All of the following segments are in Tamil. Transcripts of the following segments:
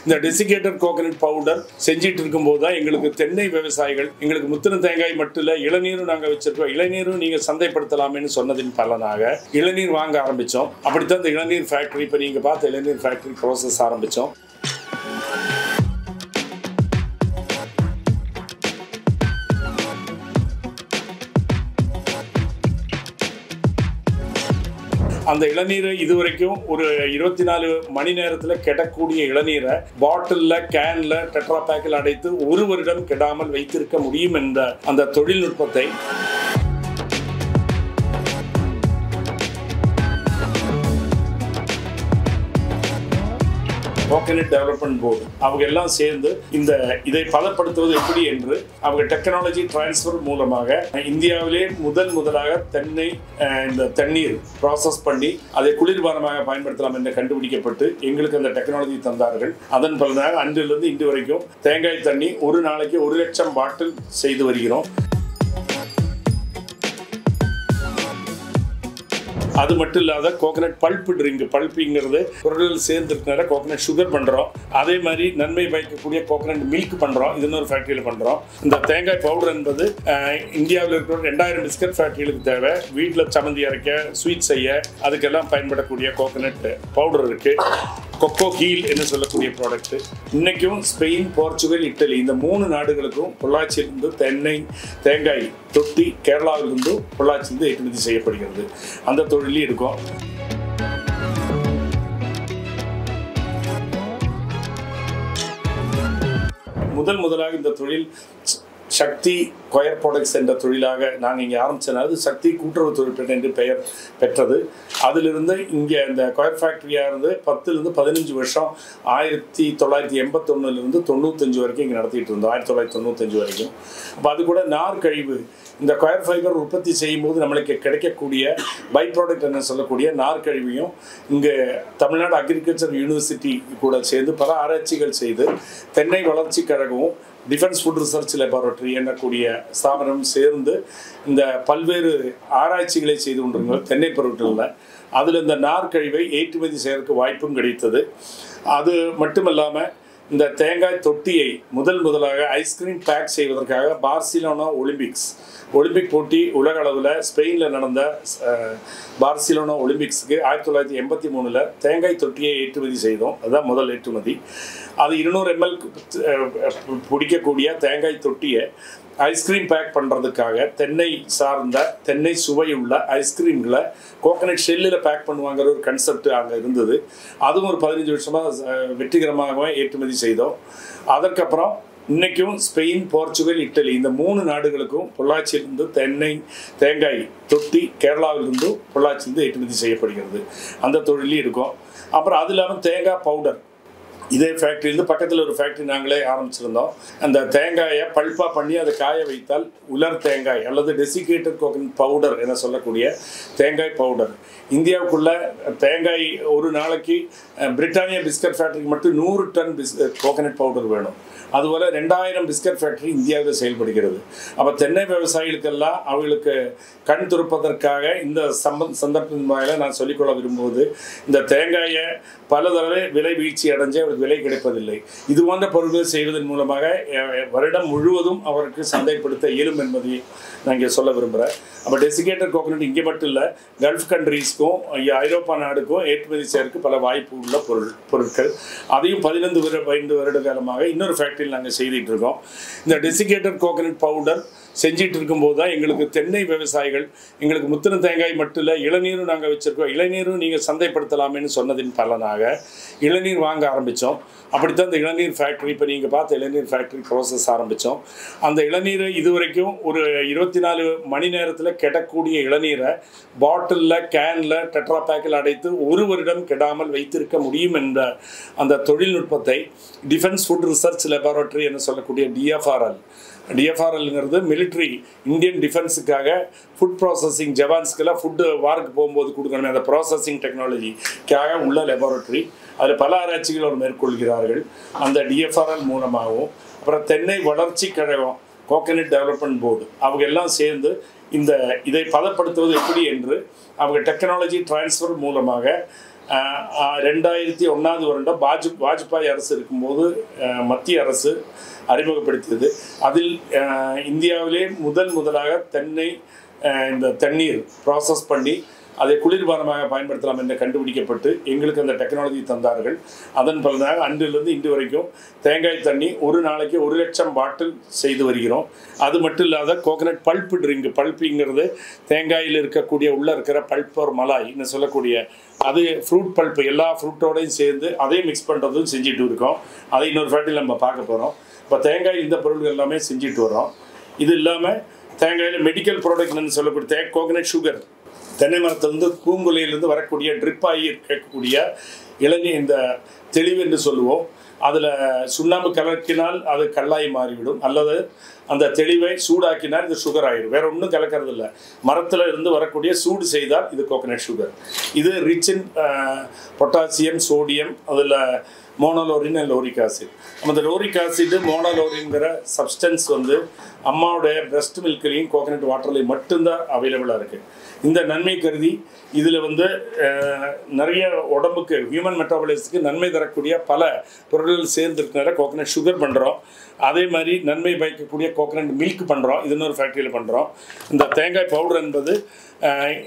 இந்த டெசிகேட்டட் கோகனட் பவுடர் செஞ்சிட்டு இருக்கும்போது தான் எங்களுக்கு தென்னை விவசாயிகள் எங்களுக்கு முத்தின தேங்காய் மட்டும் இல்லை இளநீரும் நாங்கள் வச்சிருக்கோம், இளநீரும் நீங்கள் சந்தைப்படுத்தலாமேன்னு சொன்னதின் பலனாக இளநீர் வாங்க ஆரம்பித்தோம். அப்படித்தான் இந்த இளநீர் ஃபேக்ட்ரி, இப்போ நீங்கள் பார்த்த இளநீர் ஃபேக்ட்ரி ப்ராசஸ் ஆரம்பித்தோம். அந்த இளநீரை இதுவரைக்கும் ஒரு 24 மணி நேரத்தில் கெடக்கூடிய இளநீரை பாட்டிலில், கேன்ல, டெட்ரா பேக்கில் அடைத்து ஒரு வருடம் கெடாமல் வைத்திருக்க முடியும் என்ற அந்த தொழில்நுட்பத்தை கோகனட் டெவலப்மெண்ட் போர்டு அவங்க எல்லாம் சேர்ந்து இதை பதப்படுத்துவது எப்படி என்று அவங்க டெக்னாலஜி டிரான்ஸ்ஃபர் மூலமாக இந்தியாவிலே முதலாக தென்னை இந்த தண்ணீர் ப்ராசஸ் பண்ணி அதை குளிர்பானமாக பயன்படுத்தலாம் என்று கண்டுபிடிக்கப்பட்டு எங்களுக்கு அந்த டெக்னாலஜி தந்தார்கள். அதன் பலனாக அன்றிலிருந்து இன்று வரைக்கும் தேங்காய் தண்ணி ஒரு நாளைக்கு 1 லட்சம் பாட்டில் செய்து வருகிறோம். அது மட்டும் இல்லாத கோகனட் பல்ப் ட்ரிங்க், பல்ப்பிங்கிறது பொருட்கள் சேர்ந்துருக்கனால கோகனட் சுகர் பண்ணுறோம். அதே மாதிரி நன்மை பயக்கக்கூடிய கோகனட் மில்க் பண்ணுறோம். இது இன்னொரு ஃபேக்ட்ரியில் பண்ணுறோம். இந்த தேங்காய் பவுடர் என்பது இந்தியாவில் இருக்கிற 2000 பிஸ்கட் ஃபேக்ட்ரிகளுக்கு தேவை. வீட்டில் சமந்தி அரைக்க, ஸ்வீட் செய்ய அதுக்கெல்லாம் பயன்படக்கூடிய கோகனட் பவுடர் இருக்குது. கொக்கோ ஹீல் என்று சொல்லக்கூடிய ப்ராடக்ட் இன்னைக்கும் ஸ்பெயின், போர்ச்சுகல், இட்டலி இந்த 3 நாடுகளுக்கும் பொள்ளாச்சியிலிருந்து தேங்காய் தொட்டி கேரளாவிலிருந்து பொள்ளாச்சியிலிருந்து ஏற்றுமதி செய்யப்படுகிறது. அந்த தொழிலே இருக்கும். முதலாக இந்த தொழில் சக்தி கொயர் ப்ராடக்ட்ஸ் என்ற தொழிலாக நாங்கள் இங்கே ஆரம்பித்தது. சக்தி கூட்டுறவு தொழில் என்று பெயர் பெற்றது. அதிலிருந்து இங்கே இந்த கொயர் ஃபேக்ட்ரியாக இருந்து 10லேருந்து 15 வருஷம் 1981லேருந்து 95 வரைக்கும் இங்கே நடத்திட்டு இருந்தோம். 1995 வரைக்கும். அப்போ அது கூட நார்கழிவு, இந்த கொயர் ஃபைபர் உற்பத்தி செய்யும்போது நம்மளுக்கு கிடைக்கக்கூடிய பை ப்ராடக்ட் என்ன சொல்லக்கூடிய நார்கழிவையும் இங்கே தமிழ்நாடு அக்ரிகல்ச்சர் யூனிவர்சிட்டி கூட சேர்ந்து பல ஆராய்ச்சிகள் செய்து தென்னை வளர்ச்சி கழகமும் டிஃபென்ஸ் ஃபுட் ரிசர்ச் லேபரட்டரி என்னக்கூடிய ஸ்தாபனம் சேர்ந்து இந்த பல்வேறு ஆராய்ச்சிகளை செய்து கொண்டிருந்தாங்க தென்னை பொருட்களில். அதில் இந்த நார்கழிவை ஏற்றுமதி செய்வதற்கு வாய்ப்பும் கிடைத்தது. அது மட்டுமல்லாமல் இந்த தேங்காய் தொட்டியை முதலாக ஐஸ்கிரீம் பேக் செய்வதற்காக பார்சிலோனா ஒலிம்பிக் போட்டி உலக அளவில் ஸ்பெயினில் நடந்த பார்சிலோனா ஒலிம்பிக்ஸுக்கு 1983 தேங்காய் தொட்டியை ஏற்றுமதி செய்தோம். அதுதான் முதல் ஏற்றுமதி. அது 200 ml பிடிக்கக்கூடிய தேங்காய் தொட்டியை ஐஸ்கிரீம் பேக் பண்ணுறதுக்காக தென்னை சுவையுள்ள ஐஸ்கிரீம்களை கோகனட் ஷெல்லில் பேக் பண்ணுவாங்கிற ஒரு கன்செப்ட் அங்கே இருந்தது. அதுவும் ஒரு 15 வருஷமாக வெற்றிகரமாக ஏற்றுமதி செய்தோம். அதற்கப்புறம் இன்றைக்கும் ஸ்பெயின், போர்ச்சுகல், இட்டலி இந்த 3 நாடுகளுக்கும் பொள்ளாச்சியிலிருந்து தேங்காய் தொட்டி கேரளாவிலிருந்து பொள்ளாச்சியிலிருந்து ஏற்றுமதி செய்யப்படுகிறது. அந்த தொழிலே இருக்கும். அப்புறம் அது இல்லாமல் தேங்காய் பவுடர் இதே ஃபேக்ட்ரியிலேருந்து பக்கத்தில் ஒரு ஃபேக்ட்ரி நாங்களே ஆரம்பிச்சிருந்தோம். அந்த தேங்காயை பல்பாக பண்ணி அதை காய வைத்தால் உலர் தேங்காய் அல்லது டெசிகேட்டட் கோகனட் பவுடர் என சொல்லக்கூடிய தேங்காய் பவுடர். இந்தியாவுக்குள்ள தேங்காய் ஒரு நாளைக்கு பிரிட்டானியா பிஸ்கட் ஃபேக்ட்ரிக்கு மட்டும் 100 டன் கோகனட் பவுடர் வேணும். அதுபோல் 2000 பிஸ்கட் ஃபேக்ட்ரி இந்தியாவில் செயல்படுகிறது. அப்போ தென்னை விவசாயிகளுக்கெல்லாம் அவர்களுக்கு கண் துறப்பதற்காக இந்த சந்தர்ப்பத்தின் வாயிலாக நான் சொல்லிக்கொள்ள விரும்புவது, இந்த தேங்காயை பல தடவை விலை வீழ்ச்சி அடைஞ்சு அவருக்கு விலை கிடைப்பதில்லை. இது போன்ற பொருட்கள் செய்வதன் மூலமாக வருடம் முழுவதும் அவருக்கு சந்தைப்படுத்த இயலும் என்பதை நான் இங்கே சொல்ல விரும்புகிறேன். அப்போ டெசிகேட்டட் கோகனட் இங்கே மட்டும் இல்லை, கல்ஃப் கண்ட்ரீஸ்க்கும் ஐரோப்பா நாடுக்கும் ஏற்றுமதி செய்யறதுக்கு பல வாய்ப்பு உள்ள பொருட்கள். அதையும் 15 வருட காலமாக இன்னொரு ஃபேக்ட்ரியில் நாங்கள் செய்துட்டு இருக்கோம். இந்த டெசிகேட்டட் கோகனட் பவுடர் செஞ்சிட்டு இருக்கும்போது தான் எங்களுக்கு தென்னை விவசாயிகள் எங்களுக்கு முத்தின தேங்காய் மட்டும் இல்லை இளநீரும் நாங்கள் வச்சுருக்கோம், இளநீரும் நீங்கள் சந்தைப்படுத்தலாமேன்னு சொன்னதின் பலனாக இளநீர் வாங்க ஆரம்பித்தோம். அப்படித்தான் இந்த இளநீர் ஃபேக்ட்ரி, இப்போ நீங்கள் பார்த்த இளநீர் ஃபேக்ட்ரி ப்ராசஸ் ஆரம்பித்தோம். அந்த இளநீரை இதுவரைக்கும் ஒரு 24 மணி நேரத்தில் கெடக்கூடிய இளநீரை பாட்டிலில், கேனில், டெட்ரா பேக்கில் அடைத்து ஒரு வருடம் கெடாமல் வைத்திருக்க முடியும் என்ற அந்த தொழில்நுட்பத்தை டிஃபென்ஸ் ஃபுட் ரிசர்ச் லேபரட்டரி என்று சொல்லக்கூடிய டிஎஃப்ஆர்எல்ங்கிறது மிலிட்ரி இந்தியன் டிஃபென்ஸுக்காக ஃபுட் ப்ராசஸிங் ஜவான்ஸ்க்கெல்லாம் ஃபுட்டு வாருக்கு போகும்போது கொடுக்கணும் அந்த ப்ராசஸிங் டெக்னாலஜிக்காக உள்ள லெபார்ட்டரி. அதில் பல ஆராய்ச்சிகள் அவர் மேற்கொள்கிறார்கள் அந்த டிஎஃப்ஆர்எல் மூலமாகவும். அப்புறம் தென்னை வளர்ச்சி கழகம், கோகனட் டெவலப்மெண்ட் போர்டு அவங்க எல்லாம் சேர்ந்து இதை பதப்படுத்துவது எப்படி என்று அவங்க டெக்னாலஜி டிரான்ஸ்ஃபர் மூலமாக 2001 வருடம் வாஜ்பாய் அரசு இருக்கும்போது மத்திய அரசு அறிமுகப்படுத்தியது. அதில் இந்தியாவிலே முதலாக தென்னை இந்த தண்ணீர் ப்ராசஸ் பண்ணி அதை குளிர்பானமாக பயன்படுத்தலாம் என்று கண்டுபிடிக்கப்பட்டு எங்களுக்கு அந்த டெக்னாலஜி தந்தார்கள். அதன் பலனாக அன்றிலிருந்து இன்று வரைக்கும் தேங்காய் தண்ணி ஒரு நாளைக்கு 1,00,000 பாட்டில் செய்து வருகிறோம். அது மட்டும் இல்லாத கோகனட் பல்ப்பு ட்ரிங்க், பல்ப்புங்கிறது தேங்காயில் இருக்கக்கூடிய உள்ளே இருக்கிற பல்ப் ஒரு மலாய்ன்னு சொல்லக்கூடிய அது ஃப்ரூட் பல்ப்பு எல்லா ஃப்ரூட்டோடையும் சேர்ந்து அதையும் மிக்ஸ் பண்ணுறதும் செஞ்சுட்டு இருக்கோம். அதை இன்னொரு ஃபேக்டரியில் நம்ம பார்க்க போகிறோம். இப்போ தேங்காய் இந்த பொருள்கள் எல்லாமே செஞ்சுட்டு வரோம். இது இல்லாமல் தேங்காயில் மெடிக்கல் ப்ராடக்ட்னு சொல்லக்கூடிய கோகனட் சுகர், தென்னை மரத்திலிருந்து பூங்குலையிலிருந்து வரக்கூடிய ட்ரிப் ஆகி இருக்கக்கூடிய இளநீர், இந்த தெளிவு என்று சொல்லுவோம். அதில் சுண்ணாம்பு கலக்கினால் அது கல்லாய் மாறிவிடும், அல்லது அந்த தெளிவை சூடாக்கினால் இது சுகர் ஆகிடும். வேறு ஒன்றும் கலக்கிறது இல்லை. மரத்தில் இருந்து வரக்கூடிய சூடு செய்தால் இது கோகனட் சுகர். இது ரிச் இன் பொட்டாசியம், சோடியம், அதில் மோனோலோரின் அண்ட் லோரிக் ஆசிட். அந்த லோரிக் ஆசிட் மோனோலோரின்கிற சப்ஸ்டன்ஸ் வந்து அம்மாவுடைய பிரெஸ்ட் மில்க்லேயும் கோகனட் வாட்டர்லேயும் மட்டும்தான் அவைலபிளாக இருக்குது. இந்த நன்மை கருதி இதில் வந்து நிறைய உடம்புக்கு ஹியூமன் மெட்டாபாலிசத்துக்கு நன்மை தரக்கூடிய பல பொருட்கள் சேர்ந்துருக்கனால கோகனட் சுகர் பண்ணுறோம். அதே மாதிரி நன்மை பயக்கக்கூடிய கோகனட் மில்க் பண்ணுறோம். இது இன்னொரு ஃபேக்ட்ரியில் பண்ணுறோம். இந்த தேங்காய் பவுடர் என்பது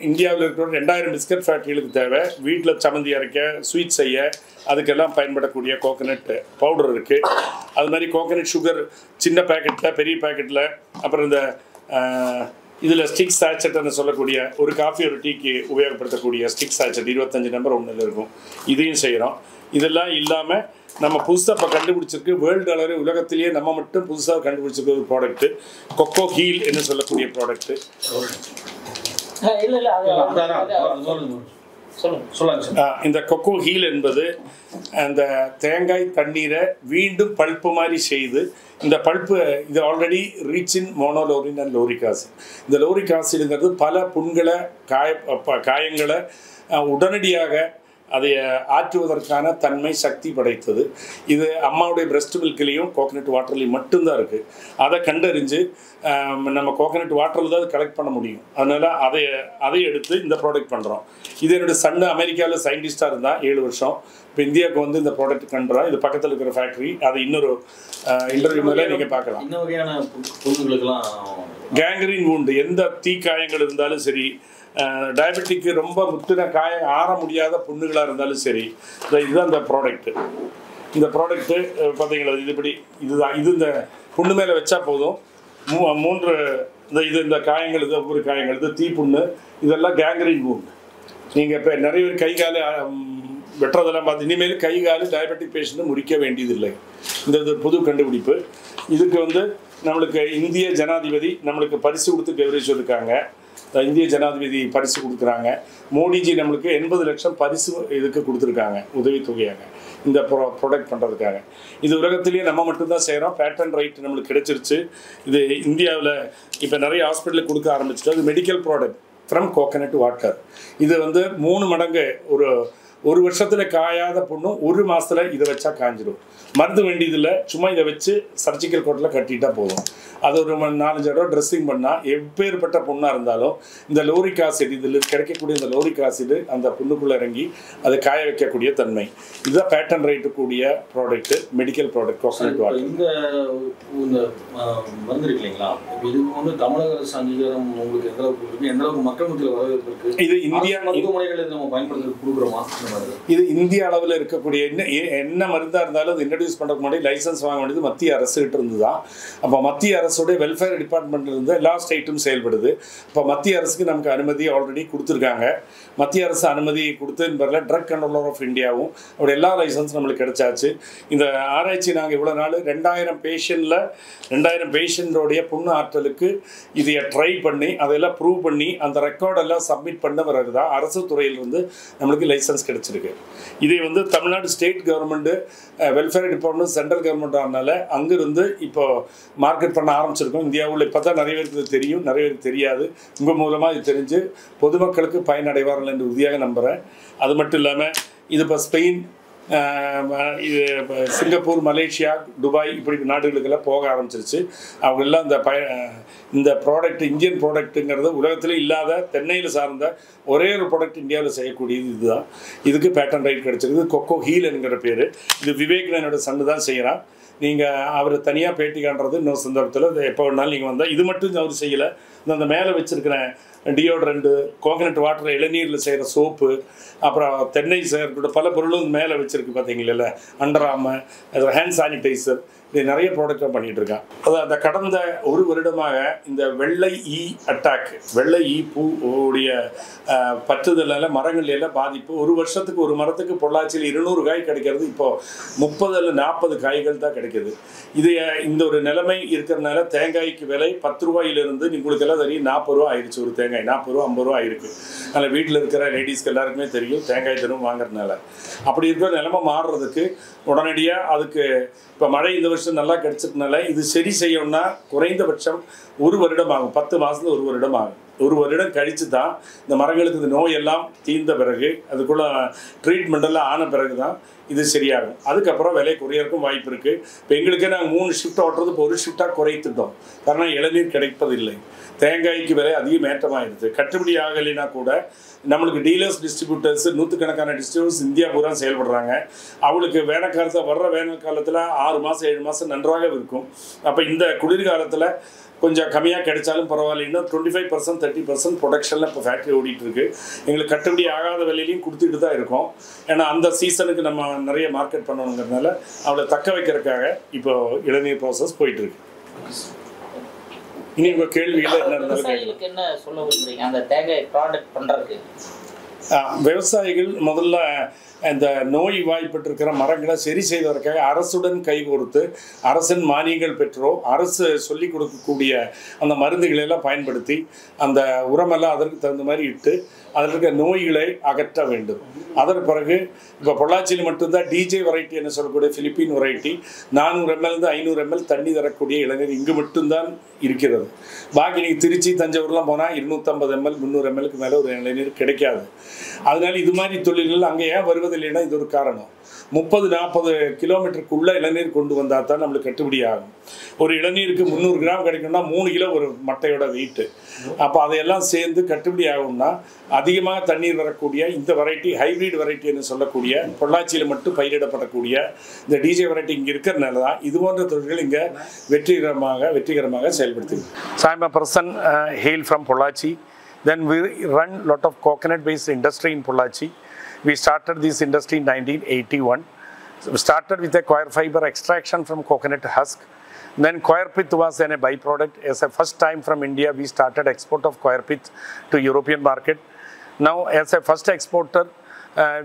இந்தியாவில் இருக்கிற 2000 பிஸ்கட் ஃபேக்ட்ரிகளுக்கு தேவை. வீட்டில் சமந்தி அரைக்க, ஸ்வீட் செய்ய, அதுக்கெல்லாம் பயன்படக்கூடிய கோகனட் பவுடர் இருக்குது. அது மாதிரி கோகனட் சுகர் சின்ன பேக்கெட்டில், பெரிய பேக்கெட்டில், அப்புறம் இந்த இதில் ஸ்டிக் சாச்சட்னு சொல்லக்கூடிய ஒரு காஃபி ஒரு டீக்கு உபயோகப்படுத்தக்கூடிய ஸ்டிக் சாச்சட் 25 நம்பர் ஒன்றில் இருக்கும். இதையும் செய்கிறோம். இதெல்லாம் இல்லாமல் நம்ம புதுசாக இப்போ கண்டுபிடிச்சிருக்கு, வேர்ல்டு அளவில் உலகத்திலேயே நம்ம மட்டும் புதுசாக கண்டுபிடிச்சிருக்க ஒரு ப்ராடக்ட்டு கொக்கோ ஹீல் என்று சொல்லக்கூடிய ப்ராடக்ட்டு. இந்த கொக்கோ ஹீல் என்பது அந்த தேங்காய் தண்ணீரை மீண்டும் பல்ப்பு மாதிரி செய்து, இந்த பல்ப்பு இது already rich in monolaurin and lauric acid. இந்த லோரிக் ஆசிடுங்கிறது பல புண்களை, காயங்களை உடனடியாக அதை ஆற்றுவதற்கான தன்மை, சக்தி படைத்தது. இது அம்மாவுடைய பிரெஸ்ட் மில்க்லேயும் கோகனட் வாட்டர்லேயும் மட்டும்தான் இருக்குது. அதை கண்டறிஞ்சு நம்ம கோகனட் வாட்டரில் தான் கலெக்ட் பண்ண முடியும். அதனால் அதை எடுத்து இந்த ப்ராடக்ட் பண்ணுறோம். இது என்னோடய சன்னு அமெரிக்காவில் சயின்டிஸ்டாக இருந்தால் 7 வருஷம். இப்போ இந்தியாவுக்கு வந்து இந்த ப்ராடக்ட் பண்ணுறோம். இது பக்கத்தில் இருக்கிற ஃபேக்ட்ரி. அது இன்னொரு இன்டர்வியூ மேலே நீங்கள் பார்க்கலாம். இந்த வகையான பொருட்களுக்கெல்லாம் கேங்க்ரீன் வூண்டு, எந்த தீக்காயங்கள் இருந்தாலும் சரி, டயபெட்டிக்கு ரொம்ப முத்தின காயம் ஆற முடியாத புண்ணுகளாக இருந்தாலும் சரி, இதுதான் இந்த ப்ராடக்ட்டு. இந்த ப்ராடக்ட்டு பார்த்தீங்களா, இதுதான். இது இந்த புண்ணு மேலே வச்சா போதும். 3 இந்த காயங்கள், இது ஒவ்வொரு காயங்கள், இது தீப்புண்ணு, இதெல்லாம் கேங்க்ரீன் வூண்டு. நீங்கள் இப்போ நிறைய பேர் கை கால வெட்டுறதெல்லாம் பார்த்து இனிமேல் கை கால் டயபெட்டிக் பேஷண்ட்டு முறிக்க வேண்டியதில்லை. இந்த புது கண்டுபிடிப்பு. இதுக்கு வந்து நம்மளுக்கு இந்திய ஜனாதிபதி நம்மளுக்கு பரிசு கொடுத்து கௌரவிச்சிருக்காங்க. இந்திய ஜனாதிபதி பரிசு கொடுக்குறாங்க. மோடிஜி நம்மளுக்கு 80 லட்சம் பரிசு இதுக்கு கொடுத்துருக்காங்க, உதவித்தொகையாக இந்த ப்ராடக்ட் பண்ணுறதுக்காக. இது உலகத்திலேயே நம்ம மட்டும்தான் செய்கிறோம். பேட்டன் ரைட் நம்மளுக்கு கிடைச்சிருச்சு. இது இந்தியாவில் இப்போ நிறைய ஹாஸ்பிட்டலுக்கு கொடுக்க ஆரம்பிச்சிட்டோம். இது medical product from coconut water. இது வந்து 3 மடங்கு ஒரு வருஷத்தில் காயாத புண்ணும் 1 மாதத்தில் இதை வச்சா காஞ்சிடும். மருந்து வேண்டியதில்லை. சும்மா இதை வச்சு சர்ஜிக்கல் கோட்டில் கட்டிட்டா போதும். அது ஒரு 4-5 தடவை ட்ரெஸ்ஸிங் பண்ணால் எப்பேற்பட்ட புண்ணாக இருந்தாலும் இந்த லோரிக் ஆசிட், இதில் கிடைக்கக்கூடிய இந்த லோரிக் ஆசிடு அந்த புண்ணுக்குள்ளே இறங்கி அதை காய வைக்கக்கூடிய தன்மை. இதுதான் பேட்டன் ரைட்டு கூடிய product, medical product coconut water. இந்த மருந்து இருக்கு இல்லைங்களா, இதுக்கு வந்து தமிழக அரசு அங்கீகாரம் உங்களுக்கு எந்த அளவுக்கு இருக்குது, எந்த அளவுக்கு மக்கள் மத்தியில் வரவேற்பு இருக்குது? இது இந்தியா மருத்துவமனைகளில் நம்ம பயன்படுத்த கொடுக்குறோமா? இது இந்திய அளவில் இருக்கக்கூடிய என்ன மருந்தாக இருந்தாலும் அது இன்ட்ரடியூஸ் பண்ணுறதுக்கு முன்னாடி லைசன்ஸ் வாங்க வேண்டியது மத்திய அரசுகிட்ட இருந்து தான். அப்போ மத்திய அரசுடைய வெல்ஃபேர் டிபார்ட்மெண்ட்லேருந்து எல்லா ஸ்டேட்டும் செயல்படுது. இப்போ மத்திய அரசுக்கு நமக்கு அனுமதி ஆல்ரெடி கொடுத்துருக்காங்க. மத்திய அரசு அனுமதி கொடுத்ததுன்னு பேரில் ட்ரக் கண்ட்ரோலர் ஆஃப் இந்தியாவும் அவருடைய எல்லா லைசன்ஸ் நம்மளுக்கு கிடைச்சாச்சு. இந்த ஆராய்ச்சி நாங்கள் இவ்வளோ நாள் 2000 பேஷண்ட்டோடைய புண்ணு ஆற்றலுக்கு இதை ட்ரை பண்ணி அதெல்லாம் ப்ரூவ் பண்ணி அந்த ரெக்கார்டெல்லாம் சப்மிட் பண்ண பிறகு தான் அரசு துறையிலிருந்து நம்மளுக்கு லைசன்ஸ் கிடைச்சிருக்கு. இதை வந்து Tamil Nadu state government welfare department central government ஆனால அங்கிருந்து இப்போ மார்க்கெட் பண்ண ஆரம்பிச்சிருக்கோம். இந்தியாவில் இப்போ தான் நிறைய பேருக்கு இது தெரியும், நிறைய பேருக்கு தெரியாது. உங்கள் மூலமாக இது தெரிஞ்சு பொதுமக்களுக்கு பயனடைவார்கள் என்று உறுதியாக நம்புகிறேன். அது மட்டும் இல்லாமல் இது இப்போ ஸ்பெயின், இது சிங்கப்பூர், மலேசியா, துபாய் இப்படி நாடுகளுக்கெல்லாம் போக ஆரம்பிச்சிருச்சு. அவங்கெல்லாம் இந்த ப்ராடக்ட் இந்தியன் ப்ராடக்ட்டுங்கிறது உலகத்தில் இல்லாத தென்னையில் சார்ந்த ஒரே ஒரு ப்ராடக்ட் இந்தியாவில் செய்யக்கூடியது இதுதான். இதுக்கு பேட்டன் ரைட் கிடச்சிருக்கு. கொக்கோ ஹீல் என்கிற பேர். இது விவேகானந்தோட சன்னு தான் செய்கிறான். நீங்கள் அவர் தனியாக பேட்டி காண்றது இன்னொரு சந்தர்ப்பத்தில் எப்போ வேணாலும் நீங்கள் வந்தால். இது மட்டும் அவர் செய்யலை. அந்த மேலே வச்சுருக்கிறேன் டியோட்ரண்ட்டு, கோகனட் வாட்டர், இளநீரில் செய்கிற சோப்பு, அப்புறம் தென்னை செய்கிற பல பொருளும் மேலே வச்சுருக்கு பார்த்தீங்களா. அண்டர் ஆர்மர், ஹேண்ட் சானிடைசர், இது நிறைய ப்ராடக்டாக பண்ணிகிட்டு இருக்கான். அது அந்த கடந்த ஒரு வருடமாக இந்த வெள்ளை ஈ அட்டாக், வெள்ளை ஈ பூவுடைய பற்றுதலால் மரங்கள் எல்லாம் பாதிப்பு. ஒரு வருஷத்துக்கு ஒரு மரத்துக்கு பொள்ளாச்சியில் 200 காய் கிடைக்கிறது. இப்போது 30-40 காய்கள் தான் கிடைக்கிது. இது இந்த ஒரு நிலைமை இருக்கிறதுனால தேங்காய்க்கு விலை 10 ரூபாயிலிருந்து உங்களுக்கெல்லாம் தெரியும் 40 ரூபா ஆயிடுச்சு. ஒரு தேங்காய் 40 ரூபா 50 ரூபா ஆயிருக்கு. அதனால் வீட்டில் இருக்கிற லேடிஸ்க்கு எல்லாருக்குமே தெரியும் தேங்காய் தினம் வாங்குறதுனால. அப்படி இருக்கிற நிலைமை மாறுறதுக்கு உடனடியாக அதுக்கு இப்போ மழை இந்த வருஷம் நல்லா கிடைச்சதுனால இது சரி செய்யணும்னா குறைந்தபட்சம் 1 வருடம் ஆகும். 10 மாதத்துல 1 வருடம் ஆகும். 1 வருடம் கழித்து தான் இந்த மரங்களுக்கு இந்த நோயெல்லாம் தீர்ந்த பிறகு, அதுக்குள்ள ட்ரீட்மெண்ட்டெல்லாம் ஆன பிறகு தான் இது சரியாகும். அதுக்கப்புறம் விலை குறையறக்கும் வாய்ப்பு இருக்குது. இப்போ எங்களுக்கே நாங்கள் 3 ஷிஃப்ட் ஓட்டுறது இப்போ 1 ஷிஃப்டாக குறைத்துட்டோம். காரணம் இளநீர் கிடைப்பதில்லை. தேங்காய்க்கு விலை அதிகம் ஏற்றமாகிடுது. கட்டுப்படி ஆகலைன்னா கூட நம்மளுக்கு டீலர்ஸ், டிஸ்ட்ரிபியூட்டர்ஸ், நூற்றுக்கணக்கான டிஸ்ட்ரிபியூட்டர்ஸ் இந்தியா பூரா செயல்படுறாங்க. அவளுக்கு வேனல் வர்ற வேனல் காலத்தில் 6 மாதம் 7 மாதம் நன்றாக இருக்கும். அப்போ இந்த குளிர்காலத்தில் கொஞ்சம் கம்மியாக கிடைச்சாலும் பரவாயில்ல. இன்னும் 25% 30% ப்ரொடக்ஷனில் இப்போ ஃபேக்ட்ரி ஓடிட்டுருக்கு. எங்களுக்கு கட்டுப்படி ஆகாத விலையிலையும் கொடுத்துட்டு தான் இருக்கோம். ஏன்னா அந்த சீசனுக்கு நம்ம நிறைய மார்க்கெட் பண்ணணுங்கிறதுனால அவளை தக்க வைக்கிறதுக்காக இப்போ இளநீர் ப்ராசஸ் போயிட்டுருக்கு. இனி உங்கள் கேள்வியில் என்ன சொல்ல விரும்புறீங்க அந்த தேங்காய் ப்ராடக்ட் பண்ணுறதுக்கு? விவசாயிகள் முதல்ல இந்த நோய் வாய்ப்பட்டிருக்கிற மரங்களை சரி செய்வதற்காக அரசுடன் கைகோர்த்து அரசின் மானியங்கள் பெற்றோ அரசு சொல்லிக் கொடுக்கக்கூடிய அந்த மருந்துகளை எல்லாம் பயன்படுத்தி அந்த உரமெல்லாம் அதற்கு தகுந்த மாதிரி இட்டு அதில் இருக்க நோய்களை அகற்ற வேண்டும். அதற்கு பிறகு இப்போ பொள்ளாச்சியில் மட்டும்தான் டிஜே வெரைட்டி என்ன சொல்லக்கூடிய பிலிப்பீன் வெரைட்டி 400 ml 500 ml தண்ணி தரக்கூடிய இளநீர் இங்கு மட்டும்தான் இருக்கிறது. பாக்கி நீங்கள் திருச்சி, தஞ்சாவூர்லாம் போனால் 250 ml 300 ml மேலே ஒரு இளநீர் கிடைக்காது. அதனால இது மாதிரி தொழில்கள் அங்கே ஏன் வருவதில்லைன்னா இது ஒரு காரணம். 30-40 கிலோமீட்டருக்குள்ள இளநீர் கொண்டு வந்தால் தான் நம்மளுக்கு கட்டுப்படி ஆகும். ஒரு இளநீருக்கு 300 கிராம் கிடைக்கணும்னா 3 கிலோ ஒரு மட்டையோட வெயிட்டு. அப்போ அதையெல்லாம் சேர்ந்து கட்டுப்படி ஆகும்னா அதிகமாக தண்ணீர் வரக்கூடிய இந்த வெரைட்டி, ஹைப்ரிட் வெரைட்டின்னு சொல்லக்கூடிய பொள்ளாச்சியில் மட்டும் பயிரிடப்படக்கூடிய இந்த டிஜே வெரைட்டி இங்கே இருக்கிறதுனால தான் இது போன்ற தொழில்கள் இங்கே வெற்றிகரமாக செயல்படுத்துது. So I'm a person hail from Pollachi. Then we run lot of coconut based industry in Pollachi. We started this industry in 1981. So we started with a coir fiber extraction from coconut husk. Then coir pith was a byproduct. As a first time from India, we started export of coir pith to European market. Now, as a first exporter,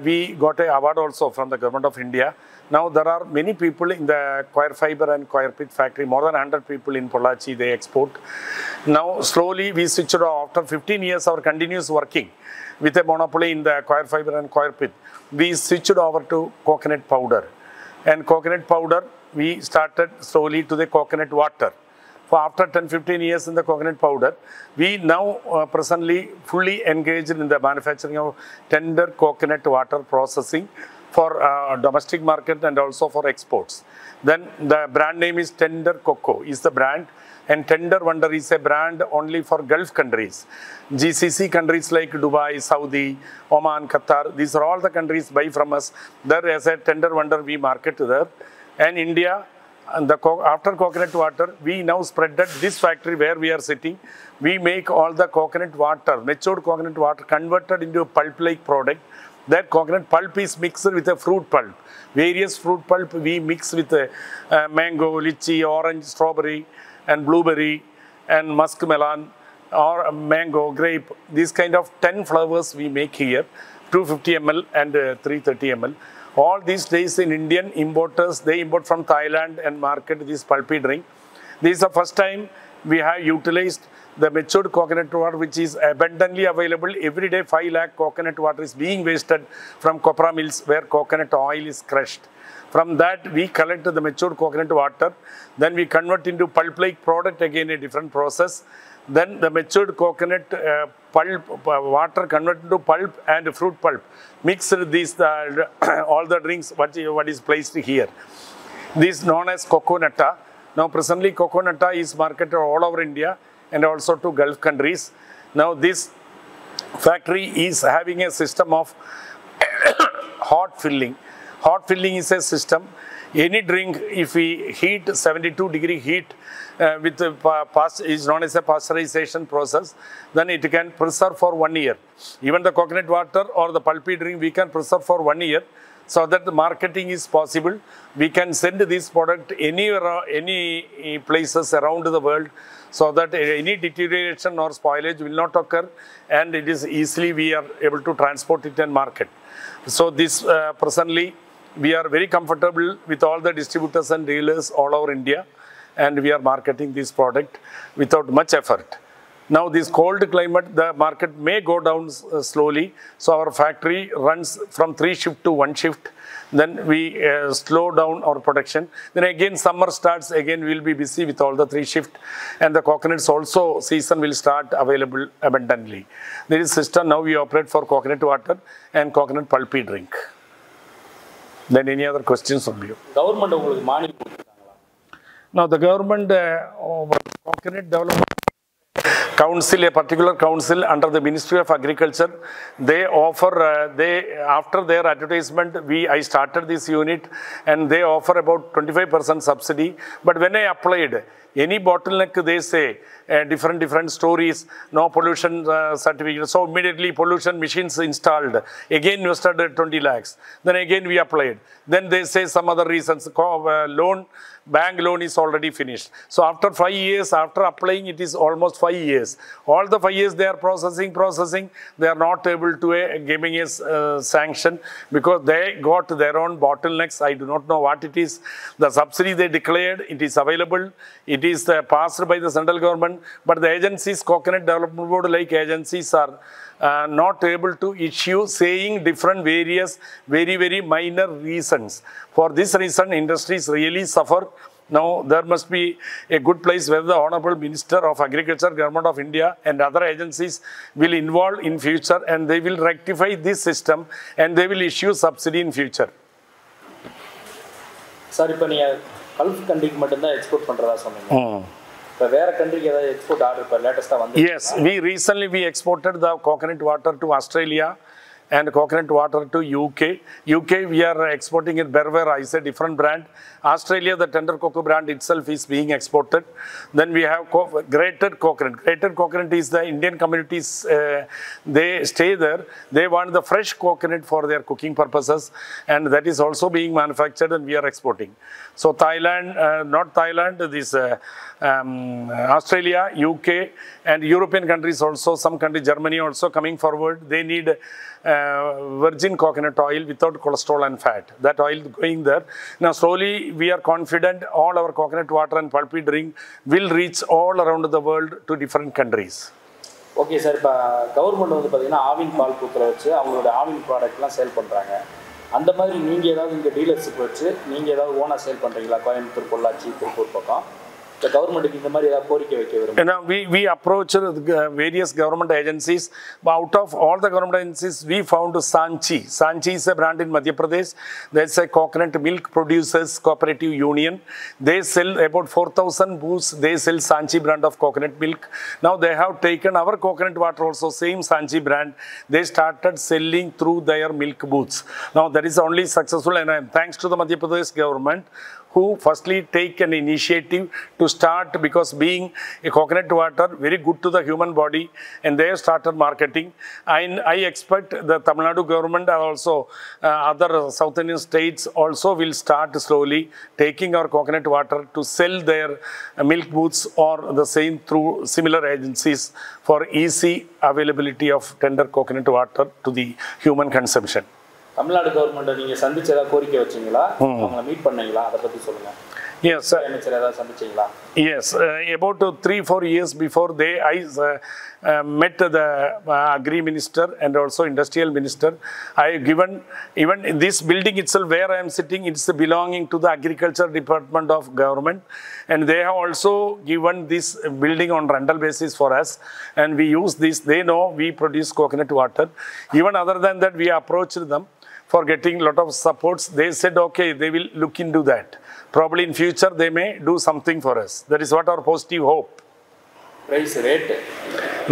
we got an award also from the government of India. Now, there are many people in the coir fiber and coir pith factory, more than 100 people in Pollachi, they export. Now, slowly we switched off. After 15 years, our continuous working with a monopoly in the coir fiber and coir pith, we switched over to coconut powder. And coconut powder, we started slowly to the coconut water. For after 10-15 years in the coconut powder, we now presently fully engaged in the manufacturing of tender coconut water processing for domestic market and also for exports. Then the brand name is Tender Coco is the brand, and Tender Wonder is a brand only for Gulf countries. GCC countries like Dubai, Saudi, Oman, Qatar, these are all the countries buy from us. There as a Tender Wonder we market there. And India, and after coconut water, we now spread at this factory where we are sitting. We make all the coconut water, matured coconut water converted into a pulp-like product. That coconut pulp is mixed with a fruit pulp. Various fruit pulp we mix with mango, lychee, orange, strawberry and blueberry and muskmelon or mango, grape. These kind of 10 flavors we make here, 250 ml and 330 ml. All these days in Indian importers, they import from Thailand and market this pulpy drink. This is the first time we have utilized the matured coconut water, which is abundantly available. Every day 5 lakh coconut water is being wasted from copra mills where coconut oil is crushed. From that we collect the matured coconut water, then we convert into pulp-like product, again a different process. Then the matured coconut pulp, water converted into pulp and fruit pulp. Mixed these, all the drinks, what is placed here. This is known as Coconutta. Now presently Coconutta is marketed all over India and also to Gulf countries. Now this factory is having a system of hot filling. Hot filling is a system. Any drink, if we heat 72-degree heat with is known as a pasteurization process, then it can preserve for 1 year. Even the coconut water or the pulpy drink, we can preserve for 1 year, so that the marketing is possible. We can send this product anywhere, any places around the world, so that any deterioration or spoilage will not occur, and it is easily we are able to transport it and market. So this presently we are very comfortable with all the distributors and dealers all over India, and we are marketing this product without much effort. Now this cold climate, the market may go down slowly, so our factory runs from 3 shifts to 1 shift. Then we slow down our production. Then again summer starts, again we will be busy with all the 3 shifts, and the coconuts also season will start available abundantly. There is system now we operate for coconut water and coconut pulpy drink. Then any other questions from you? Government உங்களுக்கு மானியம் கொடுத்தாங்களா? Now the government coconut development council, a particular council under the Ministry of Agriculture, they offer, after their advertisement, I started this unit, and they offer about 25% subsidy. But when I applied, any bottleneck they say, different stories, no pollution certificate. So immediately pollution machines installed, again invested 20 lakhs. Then again we applied. Then they say some other reasons, bank loan is already finished. So after 5 years, after applying, it is almost 5 years. All the 5 years they are processing, they are not able to giving us sanction, because they got their own bottlenecks. I do not know what it is. The subsidy they declared, it is available. It is passed by the central government, but the agencies, Coconut Development Board like agencies, are not able to issue, saying different various very minor reasons. For this reason, industries really suffer. Now there must be a good place where the Honorable Minister of Agriculture, Government of India and other agencies will involve in future, and they will rectify this system and they will issue subsidy in future. Sorry, Gulf country மட்டும் தான் எக்ஸ்போர்ட் பண்றதா சொன்னீங்க. இப்ப வேற கண்ட்ரிக்கு ஏதாவது எக்ஸ்போர்ட் ஆர்டர் இப்ப லேட்டஸ்டா வந்து? Yes, we exported the coconut water to Australia and coconut water to UK. UK we are exporting it Berwer, is a different brand. Australia, the Tender Cocoa brand itself is being exported. Then we have grated coconut. Grated coconut is the Indian communities, they stay there. They want the fresh coconut for their cooking purposes, and that is also being manufactured and we are exporting. So Thailand, not Thailand, this Australia, UK and European countries also, some countries, Germany also coming forward. They need virgin coconut oil without cholesterol and fat. That oil going there. Now slowly we are confident all our coconut water and pulpy drink will reach all around the world to different countries. Okay sir, இப்போ கவர்மெண்ட் வந்து பார்த்தீங்கன்னா ஆவின் பால் பூக்களை வச்சு அவங்களோட ஆவின் ப்ராடக்ட்லாம் சேல் பண்ணுறாங்க. அந்த மாதிரி நீங்கள் ஏதாவது இங்கே டீலர்ஷிப் வச்சு நீங்கள் ஏதாவது ஓனாக சேல் பண்ணுறீங்களா? கோயம்புத்தூர், பொள்ளாச்சி, திருப்பூர் பக்கம் the government இந்த மாதிரி ஏதாவது கோரிக்கை வைக்க விரும்புகிறோம். We approached various government agencies. Out of all the government agencies, we found Sanchi. Sanchi is a brand in Madhya Pradesh. That's a coconut milk producers cooperative union. They sell about 4,000 booths. They sell Sanchi brand of coconut milk. Now they have taken our coconut water also, same Sanchi brand. They started selling through their milk booths. Now that is only successful, and thanks to the Madhya Pradesh government, who firstly take an initiative to start, because being a coconut water very good to the human body, and they have started marketing. I expect the Tamil Nadu government and also other South Indian states also will start slowly taking our coconut water to sell their milk booths or the same through similar agencies for easy availability of tender coconut water to the human consumption. Tamil Nadu government நீங்க சந்திச்சதா கோரிக்கை வச்சீங்களா? அவங்கள மீட் பண்ணீங்களா? அத பத்தி சொல்லுங்க. Yes, அமைச்சர் ஏதாவது சந்திச்சீங்களா? yes. About 3-4 years before I met the agri minister and also industrial minister. I have given, even in this building itself where I am sitting, it's belonging to the agriculture department of government, and they have also given this building on rental basis for us, and we use this. They know we produce coconut water. Even other than that, we approached them for getting a lot of supports. They said, okay, they will look into that. Probably in future, they may do something for us. That is what our positive hope. Price rate?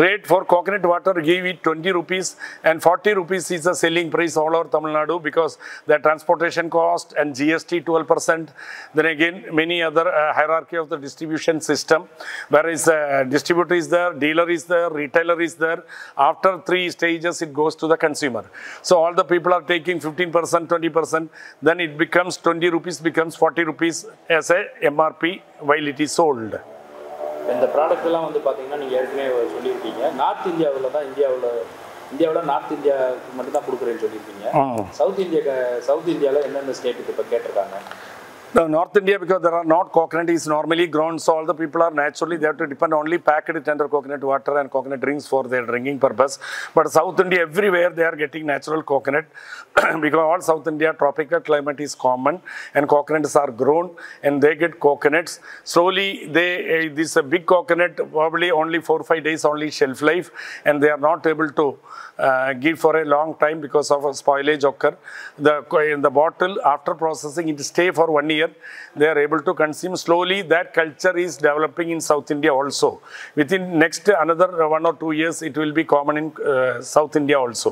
Rate for coconut water, give it 20 rupees and 40 rupees is the selling price all over Tamil Nadu, because the transportation cost and GST 12%. Then again, many other hierarchy of the distribution system, whereas distributor is there, dealer is there, retailer is there. After 3 stages, it goes to the consumer. So all the people are taking 15%, 20%. Then it becomes 20 rupees, becomes 40 rupees as a MRP while it is sold. இந்த ப்ராடக்ட் எல்லாம் வந்து பார்த்தீங்கன்னா நீங்கள் ஏற்கனவே சொல்லியிருக்கீங்க, நார்த் இந்தியாவில் தான் இந்தியாவில் நார்த் இந்தியாவுக்கு மட்டும் தான் கொடுக்குறேன்னு சொல்லியிருக்கீங்க. சவுத் இந்தியாவில் எந்தெந்த ஸ்டேட்டுக்கு இப்போ கேட்டிருக்காங்க? No, North India, because there are not coconut is normally grown, so all the people are naturally, they have to depend only packed tender coconut water and coconut drinks for their drinking purpose. But South India, everywhere they are getting natural coconut because all South India tropical climate is common and coconuts are grown and they get coconuts. Slowly, this big coconut probably only 4-5 days only shelf life, and they are not able to give for a long time because of a spoilage occur. In the bottle, after processing, it stay for 1 year. They are able to consume. Slowly, that culture is developing in South India also. Within next another 1 or 2 years, it will be common in South India also.